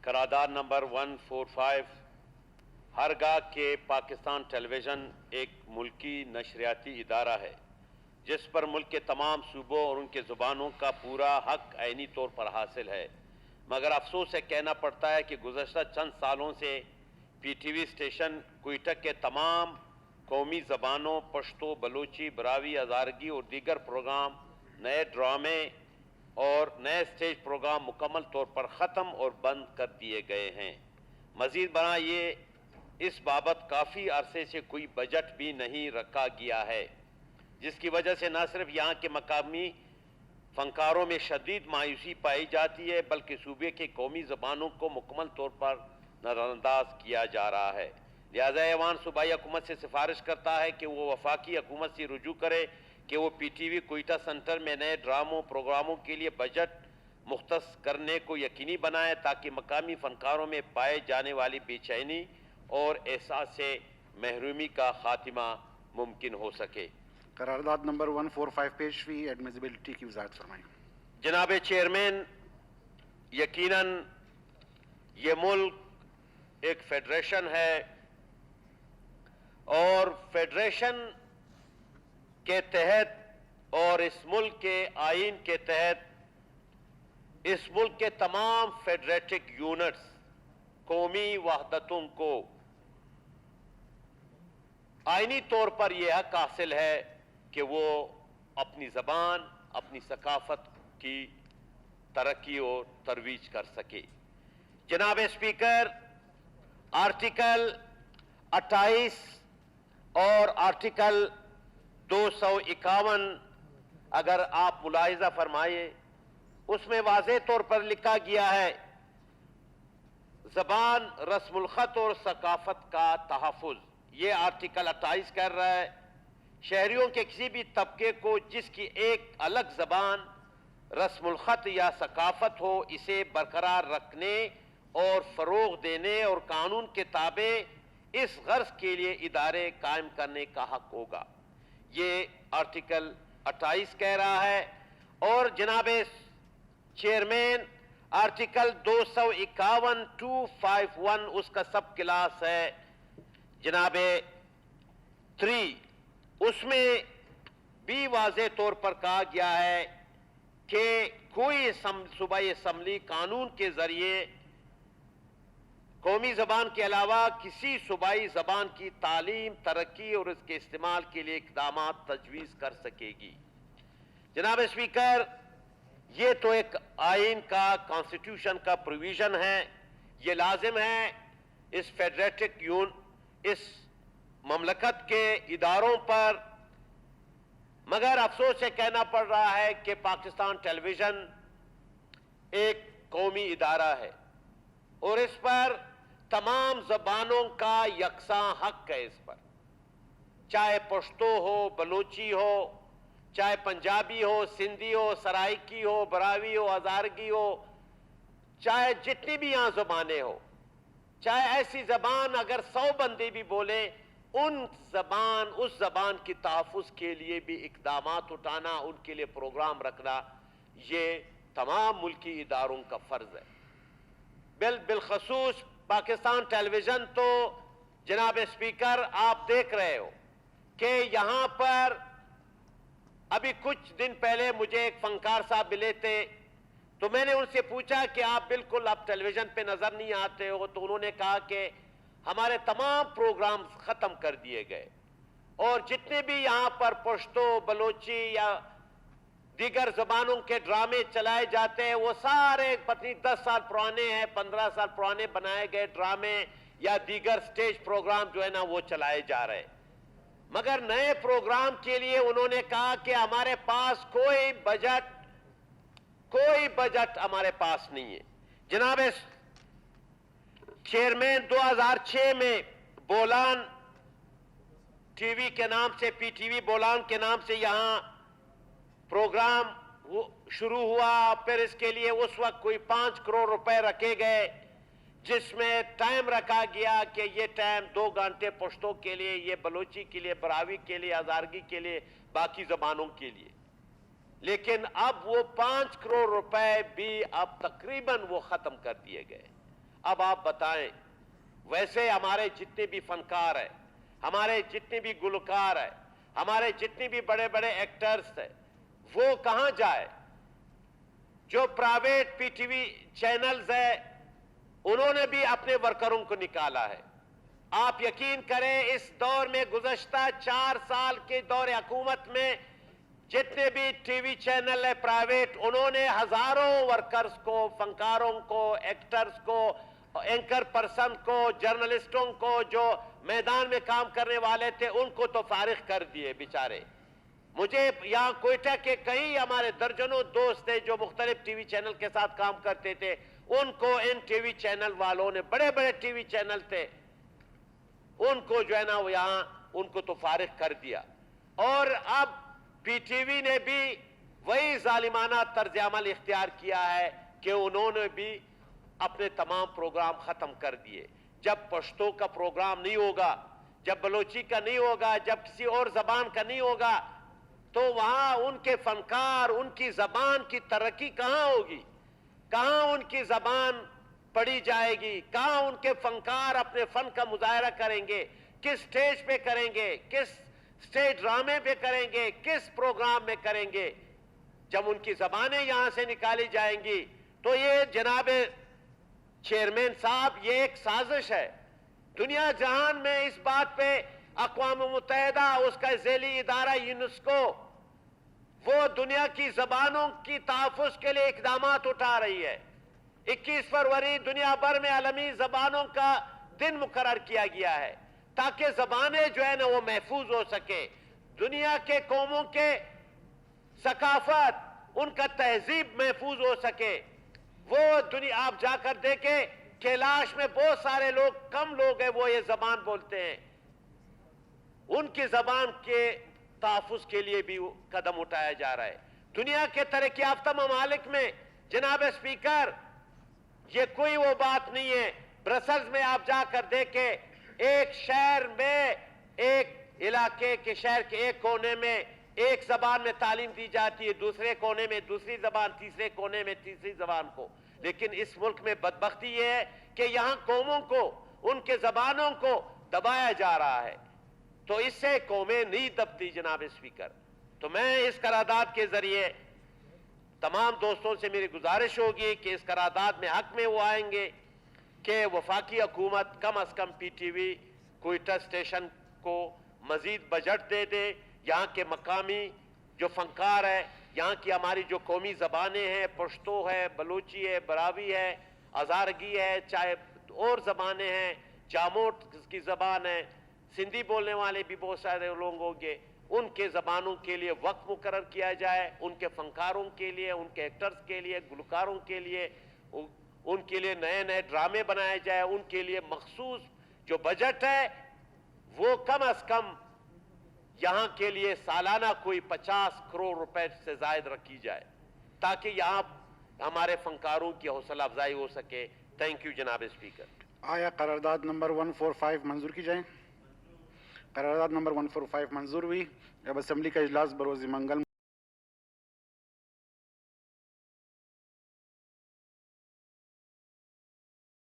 قرارداد نمبر 145 ہرگاہ کے پاکستان ٹیلی ویژن ایک ملکی نشریاتی ادارہ ہے جس پر ملک کے تمام صوبوں اور ان کے زبانوں کا پورا حق آئینی طور پر حاصل ہے، مگر افسوس سے کہنا پڑتا ہے کہ گزشتہ چند سالوں سے پی ٹی وی اسٹیشن کوئٹہ کے تمام قومی زبانوں پشتو، بلوچی، براوی، ہزارگی اور دیگر پروگرام، نئے ڈرامے اور نئے اسٹیج پروگرام مکمل طور پر ختم اور بند کر دیے گئے ہیں۔ مزید برآں یہ اس بابت کافی عرصے سے کوئی بجٹ بھی نہیں رکھا گیا ہے، جس کی وجہ سے نہ صرف یہاں کے مقامی فنکاروں میں شدید مایوسی پائی جاتی ہے بلکہ صوبے کی قومی زبانوں کو مکمل طور پر نظر انداز کیا جا رہا ہے۔ لہذا ایوان صوبائی حکومت سے سفارش کرتا ہے کہ وہ وفاقی حکومت سے رجوع کرے کہ وہ پی ٹی وی کوئٹہ سنٹر میں نئے ڈراموں پروگراموں کے لیے بجٹ مختص کرنے کو یقینی بنائے تاکہ مقامی فنکاروں میں پائے جانے والی بے چینی اور احساس سے محرومی کا خاتمہ ممکن ہو سکے۔ قرارداد نمبر 145 پیش ہوئی، ایڈمیسیبلٹی کی وضاحت فرمائیں۔ جناب چیئرمین، یقیناً یہ ملک ایک فیڈریشن ہے اور فیڈریشن کے تحت اور اس ملک کے آئین کے تحت اس ملک کے تمام فیڈریٹک یونٹس قومی وحدتوں کو آئینی طور پر یہ حق حاصل ہے کہ وہ اپنی زبان، اپنی ثقافت کی ترقی اور ترویج کر سکے۔ جناب اسپیکر، آرٹیکل 28 اور آرٹیکل 251 اگر آپ ملاحظہ فرمائے، اس میں واضح طور پر لکھا گیا ہے زبان، رسم الخط اور ثقافت کا تحفظ۔ یہ آرٹیکل 28 کر رہا ہے شہریوں کے کسی بھی طبقے کو جس کی ایک الگ زبان، رسم الخط یا ثقافت ہو، اسے برقرار رکھنے اور فروغ دینے اور قانون کے تابع اس غرض کے لیے ادارے قائم کرنے کا حق ہوگا۔ یہ آرٹیکل 28 کہہ رہا ہے۔ اور جناب چیئرمین، آرٹیکل 251 251 اس کا سب کلاس ہے جناب 3، اس میں بھی واضح طور پر کہا گیا ہے کہ کوئی صوبائی اسمبلی قانون کے ذریعے قومی زبان کے علاوہ کسی صوبائی زبان کی تعلیم، ترقی اور اس کے استعمال کے لیے اقدامات تجویز کر سکے گی۔ جناب اسپیکر، یہ تو ایک آئین کا، کانسٹیٹیوشن کا پروویژن ہے، یہ لازم ہے اس فیڈریٹک اس مملکت کے اداروں پر، مگر افسوس سے کہنا پڑ رہا ہے کہ پاکستان ٹیلی ویژن ایک قومی ادارہ ہے اور اس پر تمام زبانوں کا یکساں حق ہے۔ اس پر چاہے پشتو ہو، بلوچی ہو، چاہے پنجابی ہو، سندھی ہو، سرائکی ہو، براوی ہو، ہزارگی ہو، چاہے جتنی بھی یہاں زبانیں ہو، چاہے ایسی زبان اگر 100 بندے بھی بولیں، اس زبان کی تحفظ کے لیے بھی اقدامات اٹھانا، ان کے لیے پروگرام رکھنا، یہ تمام ملکی اداروں کا فرض ہے۔ بالخصوص پاکستان ٹیلی ویژن تو جناب اسپیکر آپ دیکھ رہے ہو کہ یہاں پر ابھی کچھ دن پہلے مجھے ایک فنکار صاحب ملے تھے، تو میں نے ان سے پوچھا کہ آپ بالکل ٹیلی ویژن پہ نظر نہیں آتے ہو، تو انہوں نے کہا کہ ہمارے تمام پروگرامز ختم کر دیے گئے اور جتنے بھی یہاں پر پشتو، بلوچی یا دیگر زبانوں کے ڈرامے چلائے جاتے ہیں وہ سارے پتہ 10 سال پرانے ہیں، 15 سال پرانے بنائے گئے ڈرامے یا دیگر سٹیج پروگرام جو ہے نا وہ چلائے جا رہے ہیں۔ مگر نئے پروگرام کے لیے انہوں نے کہا کہ ہمارے پاس کوئی بجٹ ہمارے پاس نہیں ہے۔ جناب چیئرمین، 2006 میں بولان ٹی وی کے نام سے، پی ٹی وی بولان کے نام سے یہاں پروگرام شروع ہوا، پھر اس کے لیے اس وقت کوئی 5 کروڑ روپے رکھے گئے، جس میں ٹائم رکھا گیا کہ یہ ٹائم 2 گھنٹے پشتو کے لیے، یہ بلوچی کے لیے، براوی کے لیے، ہزارگی کے لیے، باقی زبانوں کے لیے۔ لیکن اب وہ 5 کروڑ روپے بھی اب تقریباً وہ ختم کر دیے گئے۔ اب آپ بتائیں ویسے ہمارے جتنے بھی فنکار ہیں, ہمارے جتنے بھی گلوکار ہیں, ہمارے جتنے بھی بڑے بڑے ایکٹرز ہیں, وہ کہاں جائے؟ جو پرائیویٹ پی ٹی وی چینلز ہیں انہوں نے بھی اپنے ورکروں کو نکالا ہے. آپ یقین کریں اس دور میں, گزشتہ 4 سال کے دور حکومت میں جتنے بھی ٹی وی چینل ہے پرائیویٹ, انہوں نے ہزاروں ورکرز کو, فنکاروں کو, ایکٹرز کو, اینکر پرسن کو, جرنلسٹوں کو, جو میدان میں کام کرنے والے تھے ان کو تو فارغ کر دیے بیچارے. مجھے یہاں کوئٹہ کے کئی ہمارے درجنوں دوست تھے جو مختلف ٹی وی چینل کے ساتھ کام کرتے تھے, ان کو ان ٹی وی چینل والوں نے, بڑے بڑے ٹی وی چینل تھے, ان کو جو ہے نا وہ یہاں ان کو تو فارغ کر دیا. اور اب پی ٹی وی نے بھی وہی ظالمانہ طرز عمل اختیار کیا ہے کہ انہوں نے بھی اپنے تمام پروگرام ختم کر دیے. جب پشتو کا پروگرام نہیں ہوگا, جب بلوچی کا نہیں ہوگا, جب کسی اور زبان کا نہیں ہوگا, تو وہاں ان کے فنکار, ان کی زبان کی ترقی کہاں ہوگی؟ کہاں ان کی زبان پڑھی جائے گی؟ کہاں ان کے فنکار اپنے فن کا مظاہرہ کریں گے؟ کس سٹیج پہ کریں گے؟ کس سٹیج ڈرامے پہ کریں گے؟ کس پروگرام میں کریں گے؟ جب ان کی زبانیں یہاں سے نکالی جائیں گی تو یہ جناب چیئرمین صاحب, یہ ایک سازش ہے. دنیا جہان میں اس بات پہ اقوام متحدہ, اس کا ذیلی ادارہ یونیسکو, وہ دنیا کی زبانوں کی تحفظ کے لیے اقدامات اٹھا رہی ہے. 21 فروری دنیا بھر میں عالمی زبانوں کا دن مقرر کیا گیا ہے تاکہ زبانیں جو ہے نا وہ محفوظ ہو سکے. دنیا کے قوموں کے ثقافت, ان کا تہذیب محفوظ ہو سکے. وہ دنیا آپ جا کر دیکھیں, کیلاش میں بہت سارے لوگ, کم لوگ ہیں وہ یہ زبان بولتے ہیں. ان کی زبان کے تحفظ کے لیے بھی قدم اٹھایا جا رہا ہے. دنیا کے ترقی یافتہ ممالک میں جناب اسپیکر یہ کوئی وہ بات نہیں ہے. برسلز میں آپ جا کر دیکھیں, ایک شہر میں, ایک علاقے کے شہر کے ایک کونے میں ایک زبان میں تعلیم دی جاتی ہے, دوسرے کونے میں دوسری زبان, تیسرے کونے میں تیسری زبان کو. لیکن اس ملک میں بدبختی یہ ہے کہ یہاں قوموں کو, ان کے زبانوں کو دبایا جا رہا ہے. تو اس سے قومیں نہیں دبتی جناب اسپیکر. تو میں اس قرارداد کے ذریعے تمام دوستوں سے میری گزارش ہوگی کہ اس قرارداد میں حق میں وہ آئیں گے کہ وفاقی حکومت کم از کم P T V Quetta station کو مزید بجٹ دے دے. یہاں کے مقامی جو فنکار ہے, یہاں کی ہماری جو قومی زبانیں ہیں, پشتو ہے, بلوچی ہے, براوی ہے, ہزارگی ہے, چاہے اور زبانیں ہیں, جاموٹ کی زبان ہے, سندھی بولنے والے بھی بہت سارے لوگ ہوں گے, ان کے زبانوں کے لیے وقت مقرر کیا جائے, ان کے فنکاروں کے لیے, ان کے ایکٹرز کے لیے, گلوکاروں کے لیے, ان کے لیے نئے نئے ڈرامے بنائے جائے, ان کے لیے مخصوص جو بجٹ ہے وہ کم از کم یہاں کے لیے سالانہ کوئی 50 کروڑ روپے سے زائد رکھی جائے تاکہ یہاں ہمارے فنکاروں کی حوصلہ افزائی ہو سکے. تھینک یو جناب اسپیکر. آیا قرارداد نمبر 145 منظور کی جائیں؟ قرارداد نمبر 145 منظور ہوئی. اب اسمبلی کا اجلاس بروز منگل